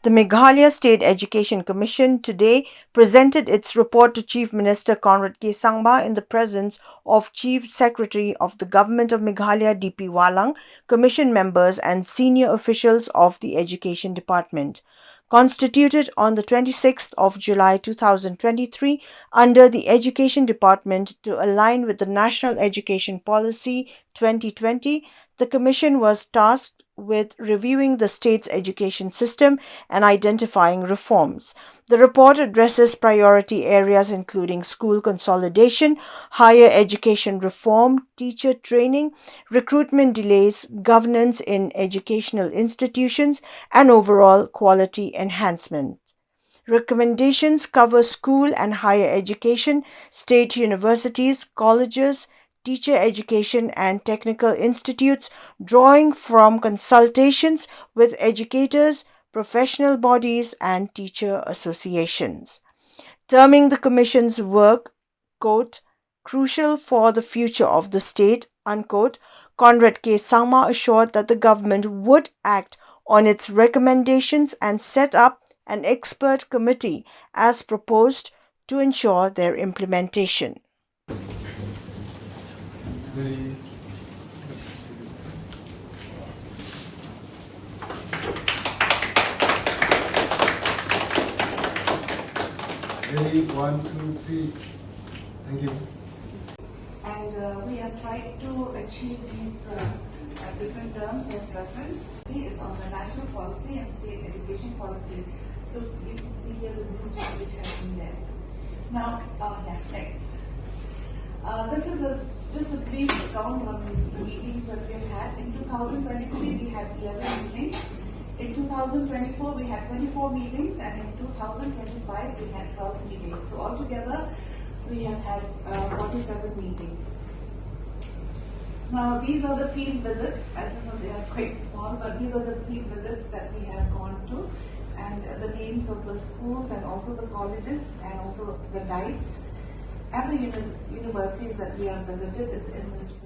The Meghalaya State Education Commission today presented its report to Chief Minister Conrad Sangma in the presence of Chief Secretary of the Government of Meghalaya D.P. Wahlang, Commission members and senior officials of the Education Department. Constituted on the 26th of July 2023 under the Education Department to align with the National Education Policy 2020, the Commission was tasked with reviewing the state's education system and identifying reforms. The report addresses priority areas including school consolidation, higher education reform, teacher training, recruitment delays, governance in educational institutions, and overall quality enhancement. Recommendations cover school and higher education, state universities, colleges, teacher education and technical institutes, drawing from consultations with educators, professional bodies and teacher associations. Terming the Commission's work, quote, crucial for the future of the state, unquote, Conrad Sangma assured that the government would act on its recommendations and set up an expert committee as proposed to ensure their implementation. Ready, 1, 2, 3. Thank you. And we have tried to achieve these different terms of reference. It's on the national policy and state education policy. So you can see here the groups which have been there. Now, next. This is just a brief account on the meetings that we have had. In 2023, we had 11 meetings. In 2024, we had 24 meetings, and in 2025, we had 12 meetings. So altogether, we have had 47 meetings. Now, these are the field visits. I don't know, they are quite small, but these are the field visits that we have gone to, and the names of the schools and also the colleges and also the guides and the universities that we have visited is in this